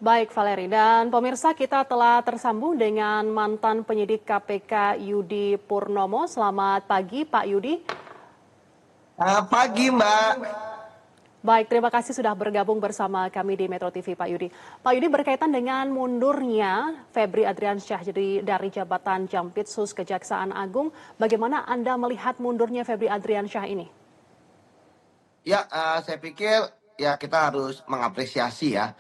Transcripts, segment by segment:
Baik Valeri, dan pemirsa kita telah tersambung dengan mantan penyidik KPK Yudi Purnomo. Selamat pagi Pak Yudi. Pagi Mbak. Baik, terima kasih sudah bergabung bersama kami di Metro TV Pak Yudi. Pak Yudi, berkaitan dengan mundurnya Febri Adriansyah dari jabatan Jampitsus Kejaksaan Agung, bagaimana Anda melihat mundurnya Febri Adriansyah ini? Ya, saya pikir ya kita harus mengapresiasi ya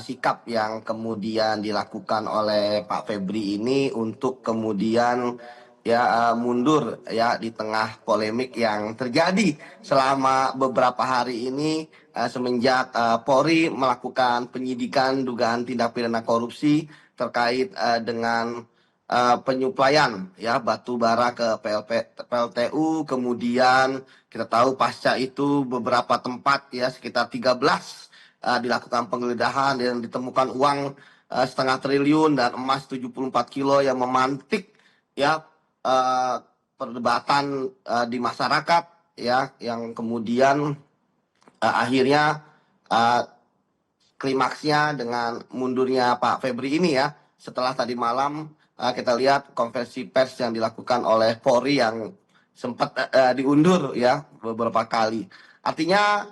sikap yang kemudian dilakukan oleh Pak Febri ini untuk kemudian ya mundur ya di tengah polemik yang terjadi selama beberapa hari ini semenjak Polri melakukan penyidikan dugaan tindak pidana korupsi terkait dengan penyuplaian ya batu bara ke PLTU, kemudian kita tahu pasca itu beberapa tempat ya sekitar 13 dilakukan penggeledahan dan ditemukan uang setengah triliun dan emas 74 kilo yang memantik ya uh, perdebatan di masyarakat ya yang kemudian akhirnya uh, klimaksnya dengan mundurnya Pak Febri ini ya setelah tadi malam kita lihat konferensi pers yang dilakukan oleh Polri yang sempat diundur ya beberapa kali. Artinya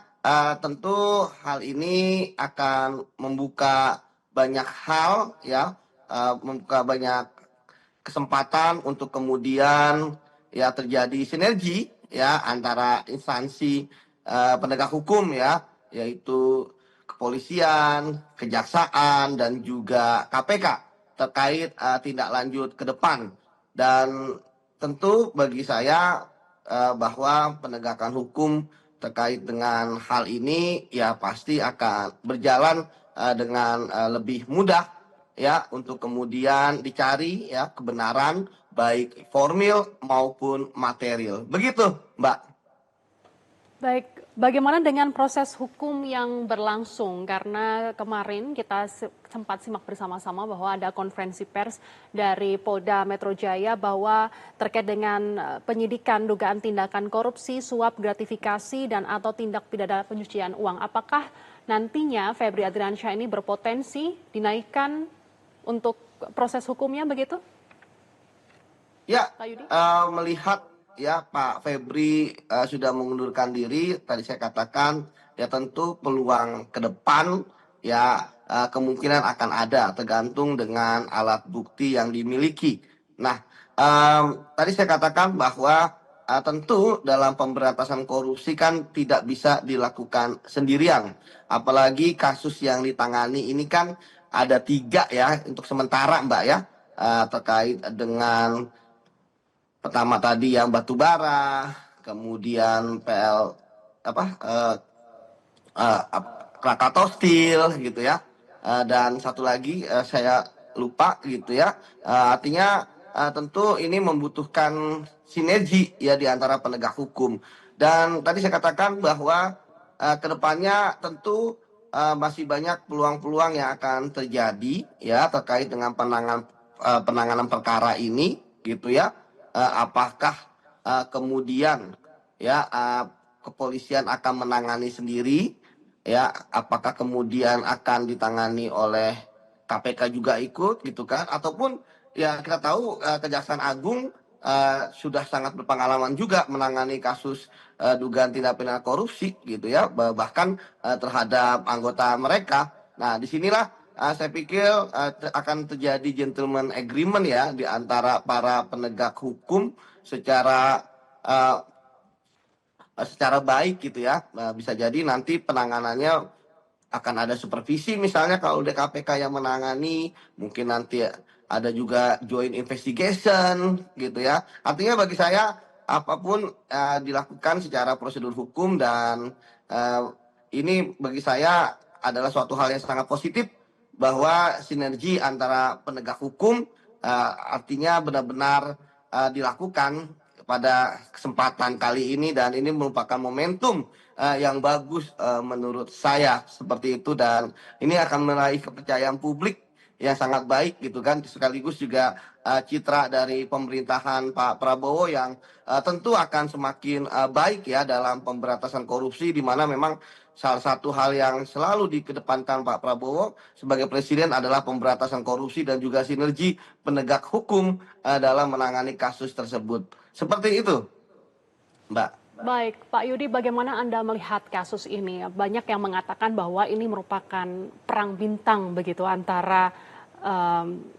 tentu hal ini akan membuka banyak hal ya, membuka banyak kesempatan untuk kemudian ya terjadi sinergi ya antara instansi penegak hukum ya, yaitu kepolisian, kejaksaan dan juga KPK terkait tindak lanjut ke depan. Dan tentu bagi saya bahwa penegakan hukum terkait dengan hal ini ya pasti akan berjalan dengan lebih mudah ya untuk kemudian dicari ya kebenaran baik formil maupun material. Begitu, Mbak. Baik, bagaimana dengan proses hukum yang berlangsung? Karena kemarin kita sempat simak bersama-sama bahwa ada konferensi pers dari Polda Metro Jaya bahwa terkait dengan penyidikan dugaan tindakan korupsi, suap, gratifikasi, dan atau tindak pidana pencucian uang. Apakah nantinya Febri Adriansyah ini berpotensi dinaikkan untuk proses hukumnya begitu, Ya, Pak Yudi? melihat ya Pak Febri sudah mengundurkan diri, tadi saya katakan ya tentu peluang ke depan ya kemungkinan akan ada tergantung dengan alat bukti yang dimiliki. Nah, tadi saya katakan bahwa tentu dalam pemberantasan korupsi kan tidak bisa dilakukan sendirian. Apalagi kasus yang ditangani ini kan ada 3 ya untuk sementara Mbak ya terkait dengan pertama tadi yang batu bara, kemudian apa uh, Krakatau Steel gitu ya, dan satu lagi saya lupa gitu ya. Artinya tentu ini membutuhkan sinergi ya di antara penegak hukum. Dan tadi saya katakan bahwa kedepannya tentu masih banyak peluang-peluang yang akan terjadi ya terkait dengan penanganan perkara ini gitu ya. Apakah kemudian ya kepolisian akan menangani sendiri ya, apakah kemudian akan ditangani oleh KPK juga ikut gitu kan, ataupun ya kita tahu Kejaksaan Agung sudah sangat berpengalaman juga menangani kasus dugaan tindak pidana korupsi gitu ya, bahkan terhadap anggota mereka. Nah disinilah saya pikir akan terjadi gentleman agreement ya di antara para penegak hukum secara uh, secara baik gitu ya. Nah, bisa jadi nanti penanganannya akan ada supervisi misalnya kalau DKPK yang menangani, mungkin nanti ada juga joint investigation gitu ya. Artinya bagi saya apapun dilakukan secara prosedur hukum dan uh, ini bagi saya adalah suatu hal yang sangat positif bahwa sinergi antara penegak hukum artinya benar-benar dilakukan pada kesempatan kali ini dan ini merupakan momentum yang bagus menurut saya seperti itu dan ini akan meraih kepercayaan publik yang sangat baik gitu kan sekaligus juga citra dari pemerintahan Pak Prabowo yang tentu akan semakin baik ya dalam pemberantasan korupsi di mana memang salah satu hal yang selalu dikedepankan Pak Prabowo sebagai presiden adalah pemberantasan korupsi dan juga sinergi penegak hukum dalam menangani kasus tersebut. Seperti itu, Mbak. Baik, Pak Yudi, bagaimana Anda melihat kasus ini? Banyak yang mengatakan bahwa ini merupakan perang bintang begitu antara em,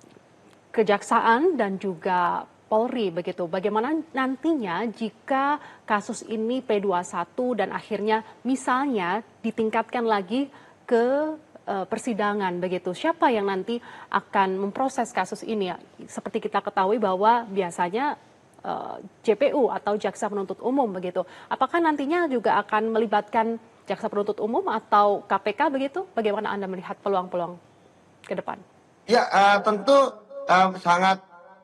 Kejaksaan dan juga Polri begitu. Bagaimana nantinya jika kasus ini P21 dan akhirnya misalnya ditingkatkan lagi ke persidangan begitu. Siapa yang nanti akan memproses kasus ini? Seperti kita ketahui bahwa biasanya JPU atau Jaksa Penuntut Umum begitu. Apakah nantinya juga akan melibatkan Jaksa Penuntut Umum atau KPK begitu? Bagaimana Anda melihat peluang-peluang ke depan? Ya, tentu sangat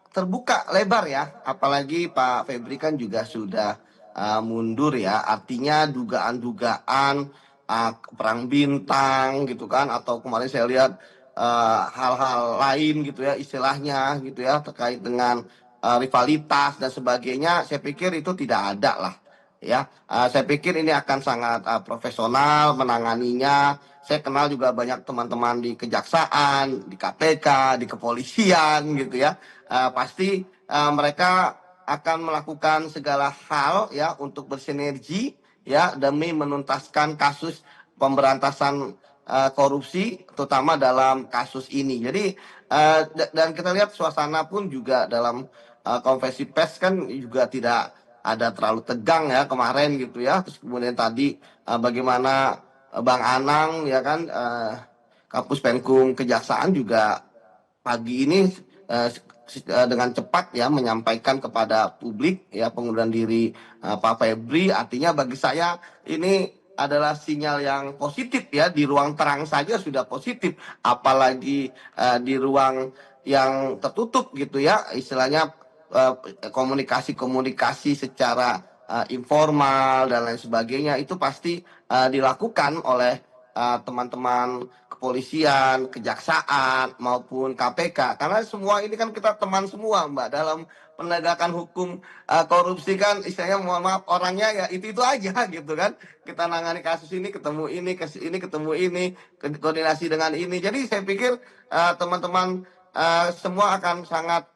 terbuka lebar ya, apalagi Pak Febri kan juga sudah mundur ya, artinya dugaan-dugaan perang bintang gitu kan, atau kemarin saya lihat hal-hal lain gitu ya, istilahnya gitu ya, terkait dengan rivalitas dan sebagainya, saya pikir itu tidak ada lah ya. Saya pikir ini akan sangat profesional menanganinya. Saya kenal juga banyak teman-teman di kejaksaan, di KPK, di kepolisian gitu ya. Pasti mereka akan melakukan segala hal ya untuk bersinergi ya demi menuntaskan kasus pemberantasan korupsi terutama dalam kasus ini. Jadi dan kita lihat suasana pun juga dalam konferensi pers kan juga tidak ada terlalu tegang ya kemarin gitu ya. Terus kemudian tadi bagaimana Bang Anang ya kan Kapus Penkum Kejaksaan juga pagi ini dengan cepat ya menyampaikan kepada publik ya pengunduran diri Pak Febri, artinya bagi saya ini adalah sinyal yang positif ya, di ruang terang saja sudah positif, apalagi di ruang yang tertutup gitu ya, istilahnya komunikasi-komunikasi secara informal dan lain sebagainya itu pasti dilakukan oleh teman-teman kepolisian, kejaksaan maupun KPK. Karena semua ini kan kita teman semua, Mbak, dalam penegakan hukum korupsi kan istilahnya mohon maaf orangnya ya itu aja gitu kan. Kita nangani kasus ini ketemu ini, kasus ini ketemu ini, koordinasi dengan ini. Jadi saya pikir teman-teman semua akan sangat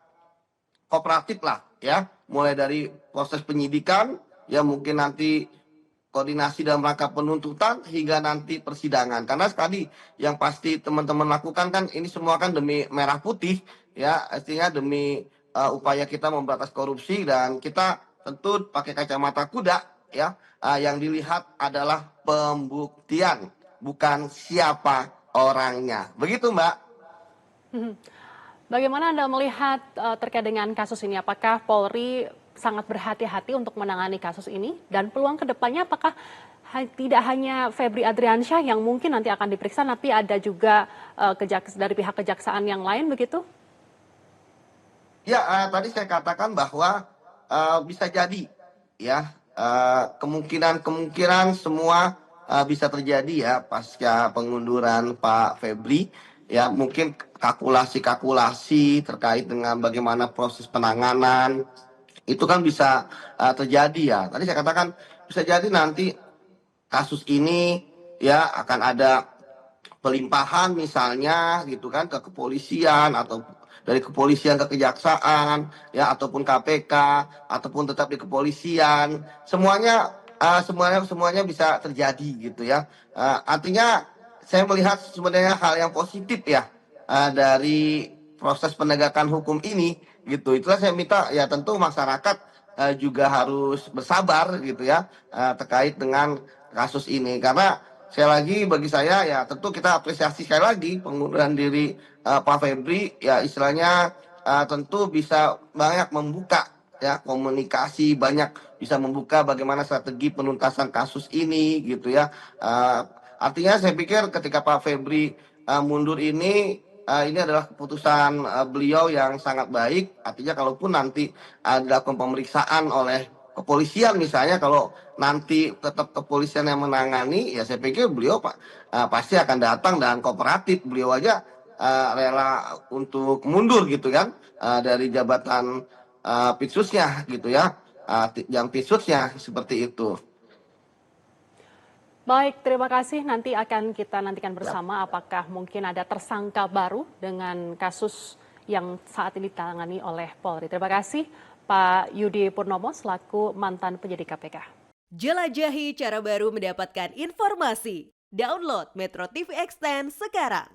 kooperatif lah ya, mulai dari proses penyidikan ya mungkin nanti koordinasi dalam rangka penuntutan hingga nanti persidangan. Karena sekali yang pasti teman-teman lakukan kan ini semua kan demi merah putih ya, artinya demi upaya kita memberantas korupsi dan kita tentu pakai kacamata kuda ya. Yang dilihat adalah pembuktian, bukan siapa orangnya. Begitu, Mbak. Bagaimana Anda melihat terkait dengan kasus ini? Apakah Polri sangat berhati-hati untuk menangani kasus ini? Dan peluang ke depannya apakah tidak hanya Febri Adriansyah yang mungkin nanti akan diperiksa, tapi ada juga dari pihak kejaksaan yang lain begitu? Ya, tadi saya katakan bahwa bisa jadi ya kemungkinan-kemungkinan semua bisa terjadi ya pasca pengunduran Pak Febri ya mungkin kalkulasi-kalkulasi terkait dengan bagaimana proses penanganan itu kan bisa terjadi ya. Tadi saya katakan bisa jadi nanti kasus ini ya akan ada pelimpahan misalnya gitu kan ke kepolisian atau dari kepolisian ke kejaksaan ya ataupun KPK ataupun tetap di kepolisian semuanya bisa terjadi gitu ya. Artinya saya melihat sebenarnya hal yang positif ya dari proses penegakan hukum ini gitu. Itulah saya minta ya tentu masyarakat juga harus bersabar gitu ya terkait dengan kasus ini karena sekali lagi bagi saya ya tentu kita apresiasi sekali lagi pengunduran diri Pak Febri ya istilahnya tentu bisa banyak membuka ya komunikasi banyak bisa membuka bagaimana strategi penuntasan kasus ini gitu ya. Artinya saya pikir ketika Pak Febri mundur ini adalah keputusan beliau yang sangat baik. Artinya kalaupun nanti dilakukan pemeriksaan oleh kepolisian misalnya, kalau nanti tetap kepolisian yang menangani, ya saya pikir beliau pasti akan datang dan kooperatif. Beliau aja rela untuk mundur gitu kan dari jabatan Pitsusnya gitu ya, yang Pitsusnya seperti itu. Baik, terima kasih. Nanti akan kita nantikan bersama apakah mungkin ada tersangka baru dengan kasus yang saat ini ditangani oleh Polri. Terima kasih Pak Yudi Purnomo selaku mantan penyidik KPK. Jelajahi cara baru mendapatkan informasi. Download Metro TV Extend sekarang.